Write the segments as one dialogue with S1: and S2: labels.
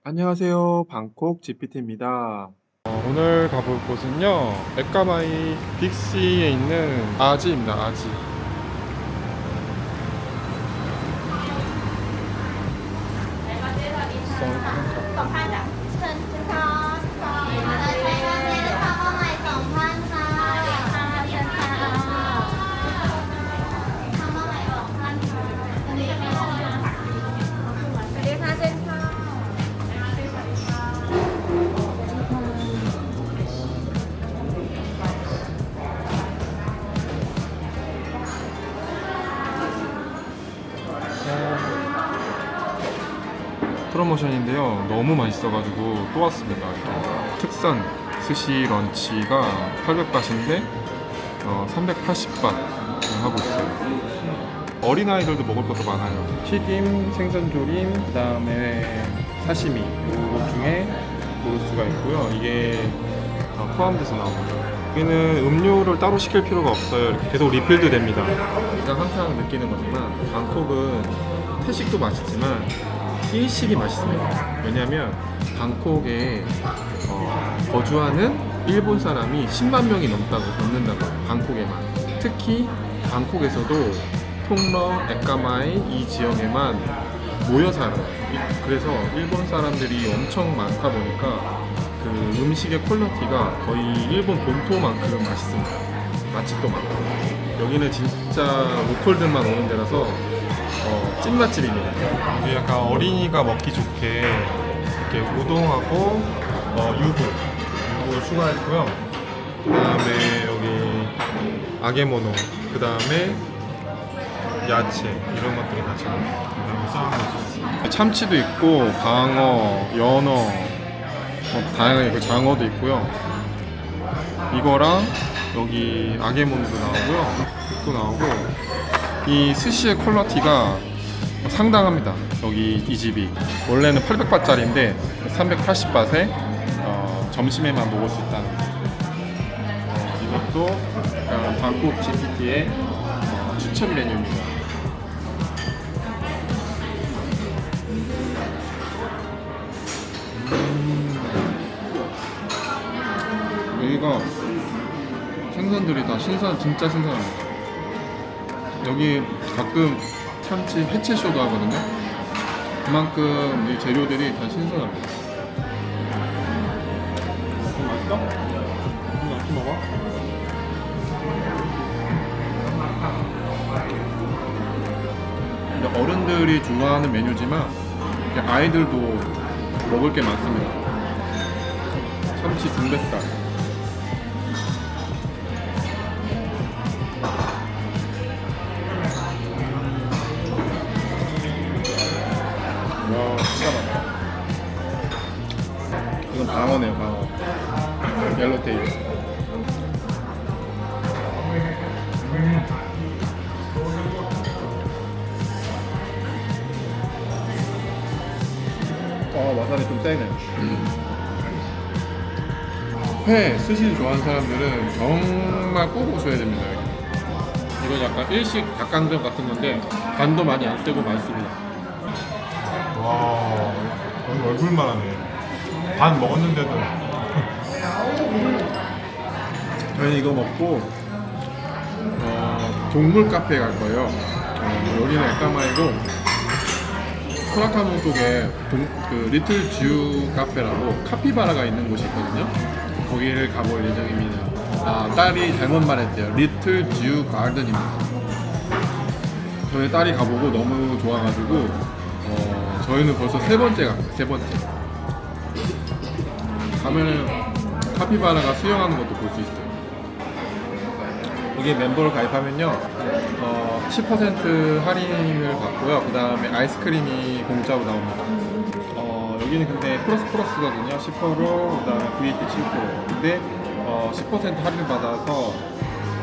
S1: 안녕하세요. 방콕 GPT입니다.
S2: 오늘 가볼 곳은요, 에까마이 빅시에 있는 아지입니다. 아지. 프로모션인데요. 너무 맛있어가지고 또 왔습니다. 특선 스시 런치가 800바트인데 380바트 하고 있어요. 어린아이들도 먹을 것도 많아요. 튀김, 생선조림, 그 다음에 사시미 이것 중에 고를 수가 있고요. 이게 포함돼서 나옵니다. 여기는 음료를 따로 시킬 필요가 없어요. 이렇게 계속 리필도 됩니다. 제가 항상 느끼는 거지만 방콕은 태식도 맛있지만 일식이 맛있습니다. 왜냐면 방콕에 거주하는 일본 사람이 10만 명이 넘는다고 해요. 방콕에만. 특히 방콕에서도 통러, 에까마이 이 지역에만 모여 살아요. 그래서 일본 사람들이 엄청 많다 보니까 그 음식의 퀄리티가 거의 일본 본토만큼 맛있습니다. 맛집도 많고. 여기는 진짜 로컬들만 오는 데라서 찐맛집입니다. 여기 약간 어린이가 먹기 좋게 이렇게 우동하고 유부를 추가했고요. 그 다음에 여기 아게모노, 그 다음에 야채 이런 것들이 같이 나옵니다. 참치도 있고 방어, 연어, 다양하게 그 장어도 있고요. 이거랑 여기 아게모노도 나오고요. 또 나오고 이 스시의 퀄리티가 상당합니다. 여기 이 집이 원래는 800바트짜리인데 380바트에 점심에만 먹을 수 있다는 이것도 방콕 GPT의 추천 메뉴입니다. 여기가 생선들이 다 진짜 신선합니다. 여기 가끔 참치 해체쇼도 하거든요. 그만큼 이 재료들이 다 신선합니다. 맛있어? 같이 먹어? 어른들이 좋아하는 메뉴지만 아이들도 먹을 게 많습니다. 참치 중뱃살. 와, 진짜 맛있다. 이건 방어네요, 방어. 옐로테일. 와사비 좀 세네. 회, 스시 좋아하는 사람들은 정말 꼭 오셔야 됩니다. 여기. 이건 약간 일식 닭강정 같은 건데 간도 많이 안 세고 맛있습니다.
S3: 와, 여기 얼굴만 하네. 반 먹었는데도.
S1: 저희는 이거 먹고 동물 카페에 갈 거예요. 여기는 에까마이고 코라카몽 쪽에 그 리틀 주 카페라고 카피바라가 있는 곳이 있거든요. 거기를 가볼 예정입니다. 딸이 잘못 말했대요. 리틀 주 가든입니다. 저희 딸이 가보고 너무 좋아가지고 저희는 벌써 세 번째 갔어요. 세 번째. 가면 카피바라가 수영하는 것도 볼 수 있어요. 여기 멤버를 가입하면요 10% 할인을 받고요. 그 다음에 아이스크림이 공짜로 나옵니다. 여기는 근데 플러스거든요. 10%, 그 다음에 VAT 7%. 근데 10% 할인을 받아서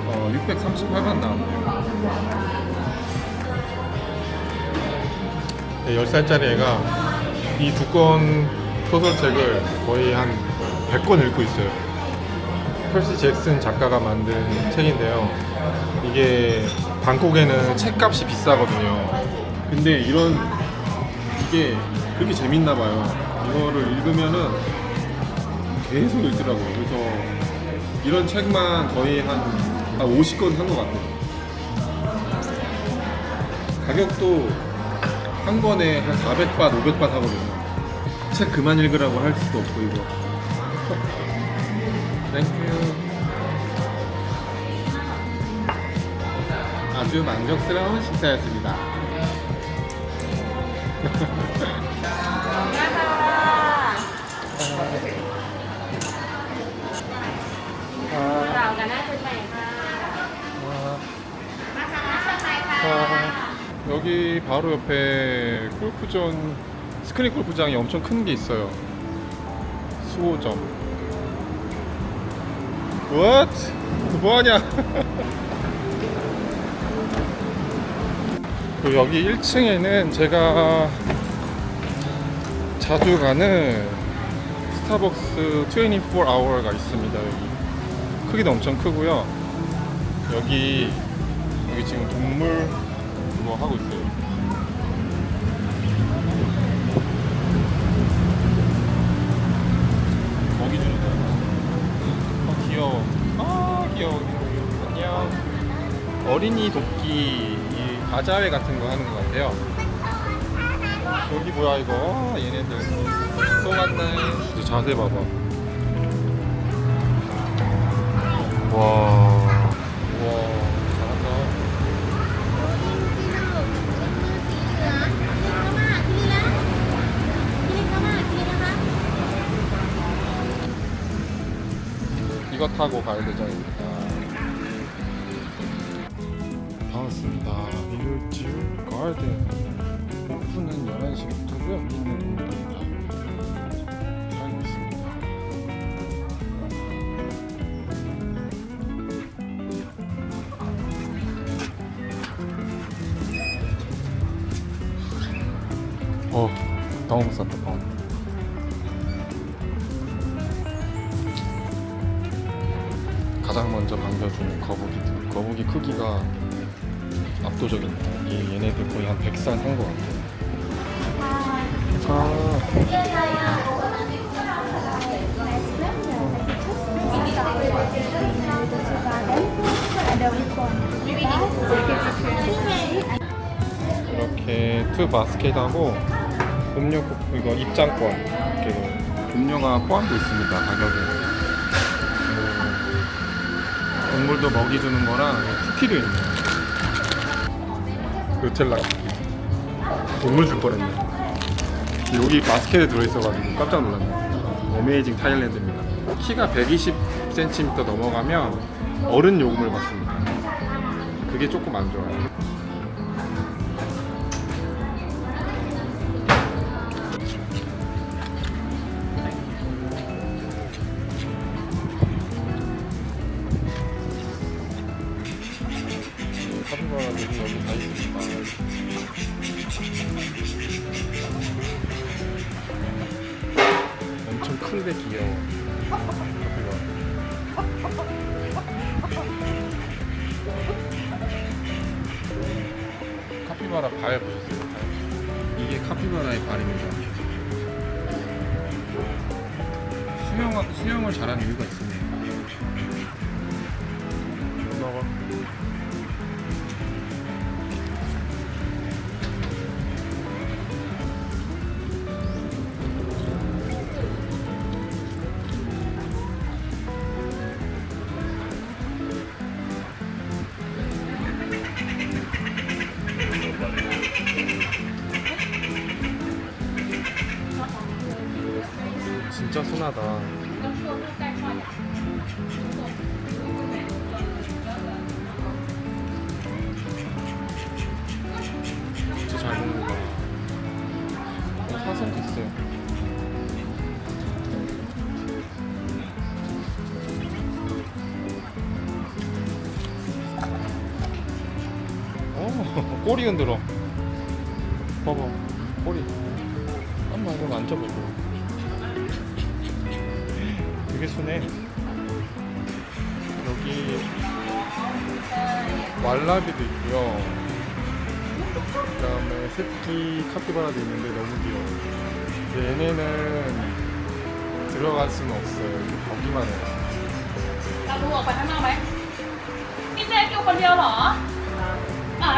S1: 638만 나옵니다.
S3: 10살짜리 애가 이 두꺼운 소설책을 거의 한 100권 읽고 있어요. 펄시 잭슨 작가가 만든 책인데요. 이게 방콕에는 책값이 비싸거든요.
S1: 근데 이게 그렇게 재밌나 봐요.
S2: 이거를 읽으면은 계속 읽더라고요. 그래서 이런 책만 거의 한 50권 산 것 같아요. 가격도 한 권에 한 400바, 500바 하거든요. 책 그만 읽으라고 할 수도 없고 이거. 땡큐. 아주 만족스러운 식사였습니다. 여기 바로 옆에 골프존, 스크린 골프장이 엄청 큰 게 있어요. 수호점. What? 뭐하냐? 그리고 여기 1층에는 제가 자주 가는 스타벅스 24hour가 있습니다. 여기 크기도 엄청 크고요. 여기 지금 동물 그거 하고 있어요. 먹이 주는 거. 귀여워. 귀여워. 안녕. 어린이 돕기 이 바자회 같은 거 하는 것 같아요. 여기 뭐야 이거? 얘네들 또 만나요. 자세 봐봐. 와. 잘한다. 이거 타고 가야 되잖아요. 반갑습니다. 밀주 가든 오픈은 11시부터고요. 있는 알고 있습니다. 너무 쌌다. 가장 먼저 반겨주는 거북이들. 거북이 크기가 압도적입니다. 얘네들 거의 한 100살 한 것 같아요. 이렇게 투 바스켓하고 음료 이거 입장권 이렇게 음료가 포함되어 있습니다. 가격에. 동물도 먹이 주는 거랑 쿠키도 있네요. 누텔라 동물 줄 뻔했네. 여기 바스켓에 들어있어가지고 깜짝 놀랐네. 어메이징 타일랜드입니다. 키가 120cm 넘어가면 어른 요금을 받습니다. 그게 조금 안 좋아요. 카피바라들이 여기 다 있습니다. 엄청 큰데 귀여워. 카피바라 발 보셨어요? 이게 카피바라의 발입니다. 수영을 잘하는 이유가 있습니다. 나와. 진짜 순하다. 진짜 잘 먹는다. 사슴도 있어요. 꼬리 흔들어. 봐봐, 꼬리. 한번 이거 만져보고. 되게 순해. 여기 왈라비도 있고요. 그 다음에 새끼 카피바라도 있는데 너무 귀여워. 얘네는 들어갈 수는 없어요. 거기만 해요.
S4: เราดูออกไปข้างนอกไหมพี่เจ๊อยู่คนเดียวเหรอ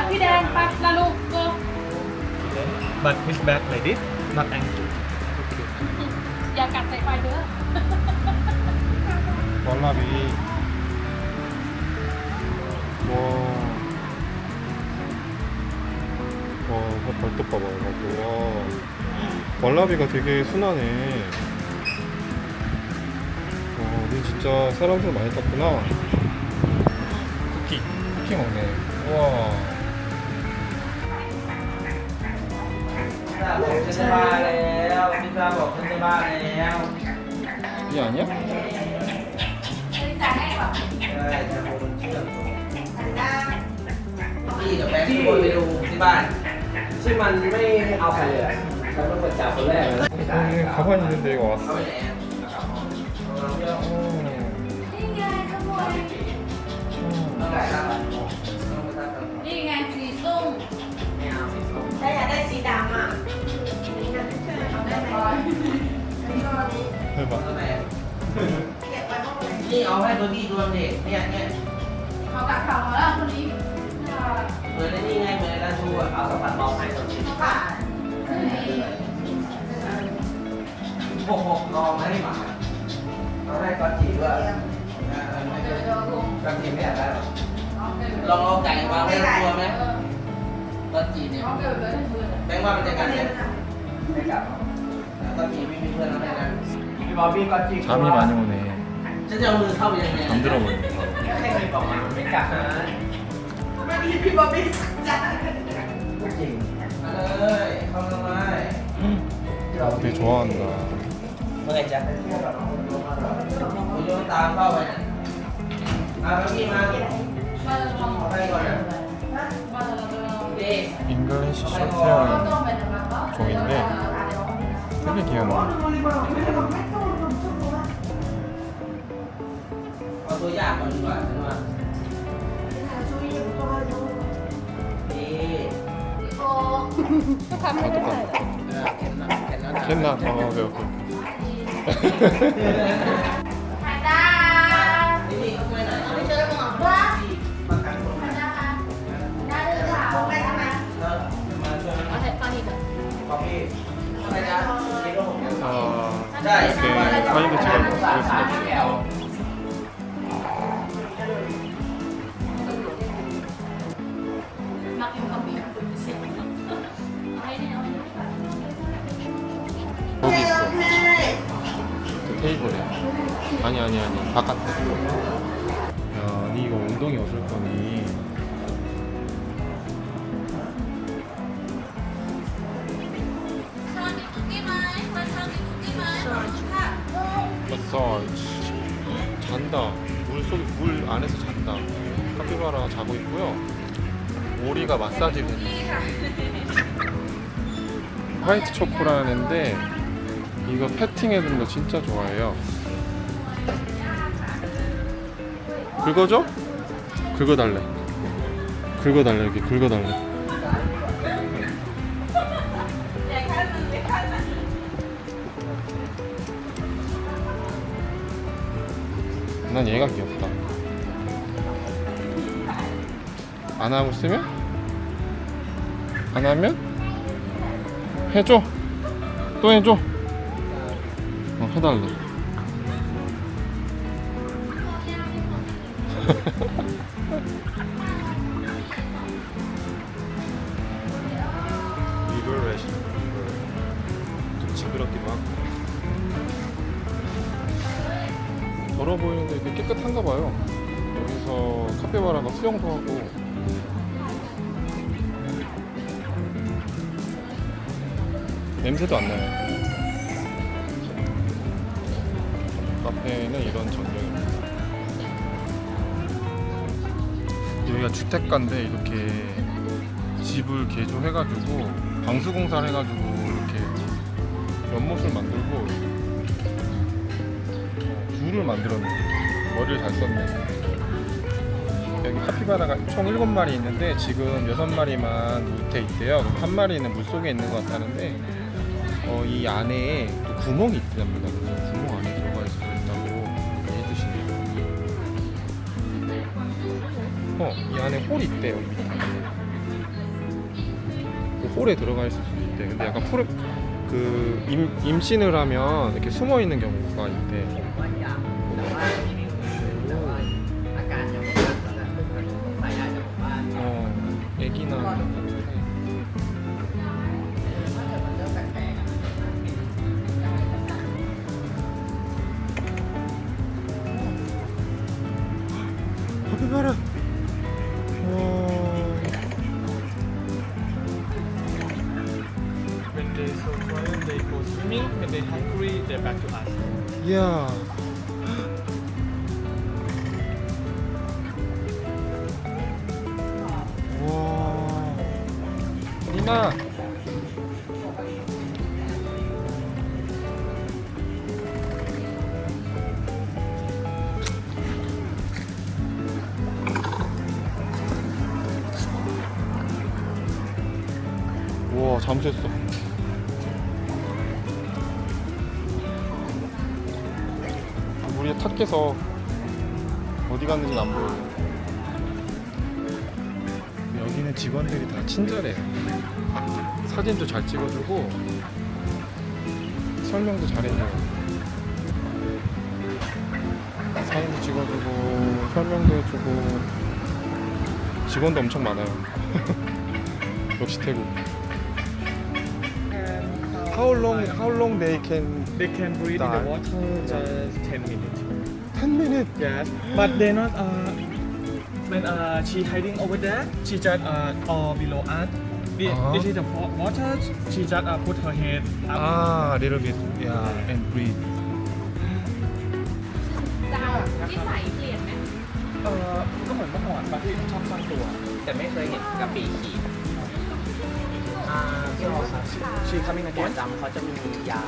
S4: พี่แดงไปลาลูกโก
S5: But push back like this, not angry.
S4: อย่ากัดใส่ไฟเด้อ
S2: 월라비. 와. 와, 이거 벌떡 봐봐. 이거. 와. 월라비가 되게 순하네. 와, 우리 진짜 사람들 많이 땄구나. 쿠키 먹네. 우와.
S6: ผมจะมาแล้วพี่ฟ้าบอกฉันจะมาแล้ว
S2: 이게 아니야?
S6: ใช่จะโอนเชื่อมพี่กับแบงค์ทุกคนไปดูที่บ้านซึ่งมันไม่เอาใครเลยอะฉันเป็นคนจับคนแรกเลย
S2: 여기 가방 있는데 이거
S6: เขา
S2: 왔어.
S6: ไปไหนอะเราเที่ยว
S4: นี่ไงขโมย
S6: เท่าไหร่ครับ
S4: นี่ไงสีส้ม
S6: ไม่เอาสิ
S7: ถ้าอยากได้สีดำอ่ะนี่นะเอาได้ไหมอันนี้ก็นี้
S2: 해봐.
S6: เท่าไหร่
S7: เก็บไว้ห้องเลย
S6: นี่เอาให้ตัวพี่ตัวเด็กเนี่ย
S4: เอากลับข่าวมาแล้วคนนี้
S6: เหมือนในนี่ไงเหมือนในร้านชูอะเอาสัมผัสเบาให้ตัวพี่
S7: ค่ะ
S6: พวกลองไม่ได้หมาเราได้ก้อนจีด้วยก้อนจีไม่อยากได้หรอลองเอาไก่วางไว้ในตัวไหมก้อนจีเนี่ยแบงค์ว่ามันจะกันเนี่ยไม่กลับก้อนจีไม่มีเพื่อนแล้วแม่นะพี่บอบี้ก้อนจี
S2: 잠이 많이 오네.
S6: ฉันจะเอามือเข้าไปยังไง
S2: 잠들어 버리네.
S6: ให้ใครบอกมาไม่กลับนะ
S7: ไม่มีพี่บ๊อบบี้จ้า
S6: จริงมาเลยเข้ามาเลย
S2: 되게 좋아한다.
S6: เมื่อไงจ๊ะผมโยนตามเข้าไปนะมาพี่มา
S4: มาลอง
S6: เอาไปก่อนนะ
S4: มาลอง
S6: เด็ก
S2: 잉글리시
S4: ก็
S2: 셔츠라는
S4: ต้องเป็นแบบว่า
S2: 종인데 되게 귀엽네.
S6: เอาตัวยากก่อนดีกว่าใช่ไหมนี่
S4: โอ้ทำให้ได้
S6: เห็นนะเห็นนะ
S2: 캔나? 오케이, 오케이.
S4: แพนด้า
S6: นี่เข้าไปไหน
S4: ไม่เจอหมอว่า
S6: มากันผม
S4: แพนด้าน่าจะถาม
S7: ไปทำไม
S6: แล้วมาช่วย
S4: เอาแต่ตอนนี้เถอะ
S6: ป๊อปปี้อะไรนะคิดว่าผมยัง
S2: 아,
S6: ใช่
S2: 이렇게 사진도 찍어볼 수 있어.
S4: มากินคอมบี้เสียงให้เนี่ยเอา
S2: 거기 있어. 그 테이블에. 아니. 바깥에. 야, 니 이거 엉덩이 어쩔 거니? 마사지. 잔다. 물 안에서 잔다. 카피바라가 자고 있고요. 오리가 마사지를 해요. 화이트 초코라는 애인데 이거 패팅해주는 거 진짜 좋아해요. 긁어줘? 긁어달래. 긁어달래, 여기 긁어달래. 난 얘가 귀엽다. 안 하고 있으면? 안 하면? 해줘. 또 해줘. 해달래. 이걸 레시. 좀 징그럽기도 하고. 더러 보이는데 되게 깨끗한가 봐요. 여기서 카피바라가 수영도 하고. 냄새도 안 나요. 카페는 이런 전경입니다. 여기가 주택가인데 이렇게 집을 개조해가지고 방수공사를 해가지고 이렇게 연못을 만들고 줄을 만들었네. 머리를 잘 썼네. 여기 카피바라가 총 7마리 있는데 지금 6마리만 밑에 있대요. 한 마리는 물속에 있는 것 같다는데 이 안에 또 구멍이 있답니다. 그래서 구멍 안에 들어가 있을 수 있다고 해주시네요. 이 안에 홀이 있대요. 그 홀에 들어가 있을 수도 있대. 근데 약간 임신을 하면 이렇게 숨어 있는 경우가 있대. 애기나 카피바라.
S5: When they so tired, they go swimming. When they hungry, they're back to us.
S2: 이야. 와. 리나. 와, 잠수했어. 물이 탁 깨서 어디 갔는지 안 보여. 여기는 직원들이 다 친절해요. 사진도 잘 찍어주고 설명도 잘해줘요. 사진도 찍어주고 설명도 해주고 직원도 엄청 많아요. 역시 태국. How long they can
S5: They can breathe in
S2: Die.
S5: the water just 10 minutes.
S2: 10 minutes?
S5: Yes, but they're not. When she hiding over there, she just all below us. This is the water. She just put her head up.
S2: Ah, little bit, yeah, and breathe.
S4: ดาวนิสัยเปลี่ยนไหม
S5: ก็เหมือนเมื่อก่อนปะที่ชอบซ่อนตัว
S6: แต่ไม่เคยเห็นกะปิขีด
S5: ที่เราชีทำยังไง
S6: หัวจำเขาจะมียา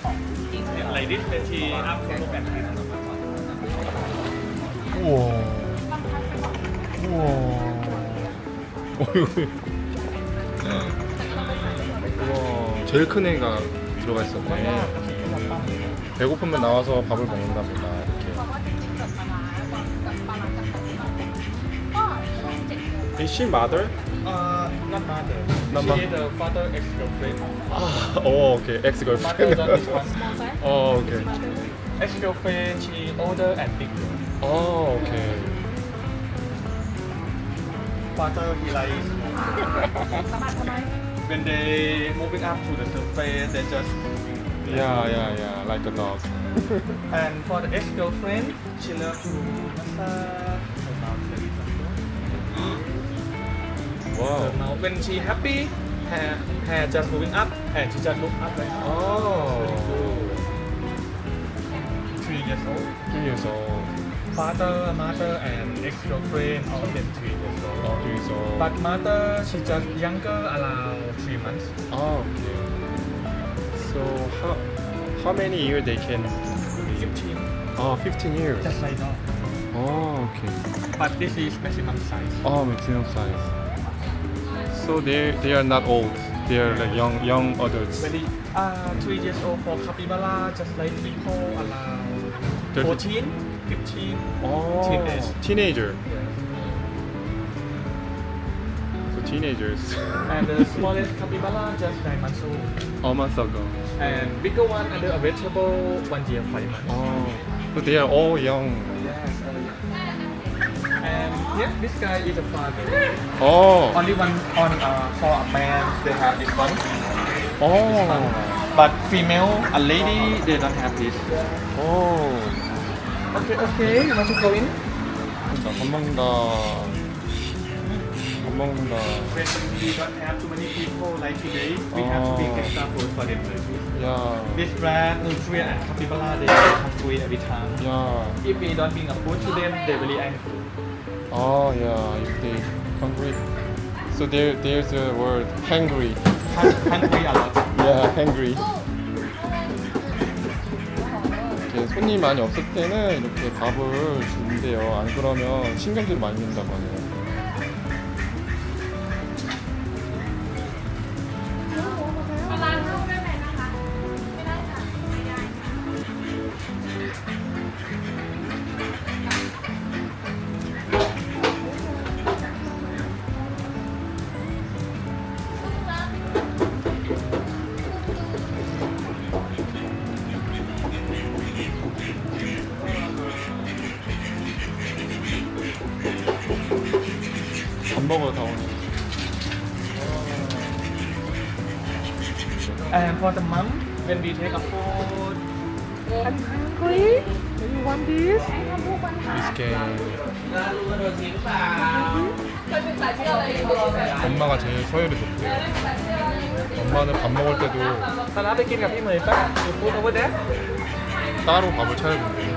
S6: ของจริง
S5: Like this, then she up to look at it.
S2: 우와. 우와. 우와. 제일 큰 애가 들어가 있었네. 배고프면 나와서 밥을 먹는답니다. 이렇게. Is she mother?
S5: Not mother.
S2: Not
S5: She
S2: mother.
S5: is the father ex-girlfriend.
S2: 아, 오, 오케이.
S5: Mother
S2: ex-girlfriend.
S5: done this one.
S2: 어, 오케이.
S5: Ex-girlfriend, she older and bigger.
S2: 어, 오케이.
S5: Father, he likes. When they moving up to the surface, they just.
S2: Yeah, like a dog.
S5: And for the ex-girlfriend, she loves to massage her mouth very soft.
S2: Wow.
S5: Her mouth. When she happy, hair just moving up, and she just look up like.
S2: Oh.
S5: 3 years old.
S2: 3 years old.
S5: Father, mother, and ex-girlfriend, all of them 3 years old.
S2: Oh, 3 years old.
S5: But mother, she just younger, around 3 months.
S2: Oh, okay. So how many years they can live?
S5: 15,
S2: Oh, 15 years.
S5: just like dog.
S2: Oh, okay.
S5: But this is maximum size.
S2: Oh, maximum size. So they are not old. They are like young adults.
S5: Very 3 years old for capybara, just like people around 14, 15.
S2: Oh,
S5: Teenage.
S2: teenager. So teenagers.
S5: And the smallest capybara just 9 months old.
S2: A month ago.
S5: And bigger one under a vegetable 1 year 5 months.
S2: Oh, so they are all young.
S5: Yes, and yeah, this guy is a father.
S2: Oh,
S5: Only one on for a man they have this one.
S2: oh,
S5: But female, a lady, they don't have this.
S2: oh.
S5: Okay, you want to go in?
S2: 밥 먹는다. 밥 먹는다.
S5: When we don't have too many people like today, we have to bring extra food for them.
S2: 야,
S5: This rat, nutria, and capybara, they get hungry every time.
S2: 야.
S5: If we don't bring a food to them, they really angry.
S2: Oh yeah, if they hungry. So there's a word hangry.
S5: Hungry a lot.
S2: Yeah, hangry. 이렇게 손님 많이 없을 때는 이렇게 밥을 준대요. 안 그러면 신경질이 많이 낸다고 하네요.
S4: ร้านเข้าได้ไหมนะคะ
S2: 먹어요 다원이.
S5: And for the mom, when we take a food, I'm hungry. Do you want this?
S2: 비스켓.
S6: แล้วรู้ว่าโดนทิ้งเปล่า
S2: 엄마가 제일 서열이 높대요. 엄마는 밥 먹을 때도
S5: ตอนนั้นไปกินกับพี่เหมยป่ะ You food over there?
S2: 따로 밥을 차려준대요.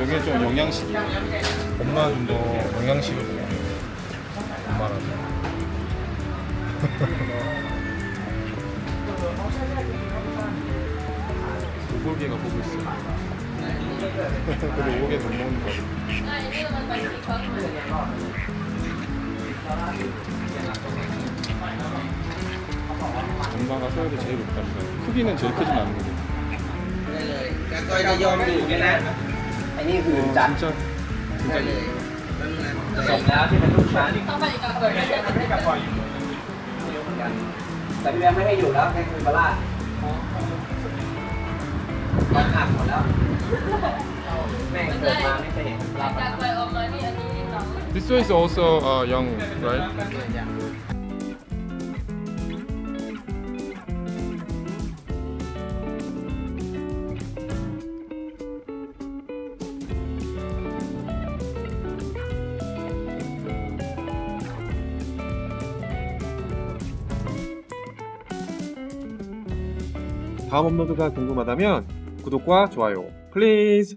S2: 여기 좀 영양식이야. 엄마는 좀 더 영양식을 먹어. 엄마라서. 오골개가 보고 있어. 근데 오골개 못 먹는 거 같아. 엄마가 서열이 제일 높답니다. 크기는 제일 크진 않은데.
S6: ได้เลยแต่ก็จะยอมอยู่กันนะไอ้นี่หืนจัด
S2: 진짜
S6: ได้เลยแล้วแล้วที่เป็นลูกช้างนี่
S4: ต้องไปอีกกับเกิดกัน
S6: แต่พี่แบงค์ไม่ให้อยู่แล้วให้คุยบาร่ามันหักหมดแล้วแม่งเกิดมาไม่เคยเห็นรับ
S4: จากไปออกมานี่อันนี้น้อง
S2: This one is also young, right? 다음 업로드가 궁금하다면 구독과 좋아요, 플리즈!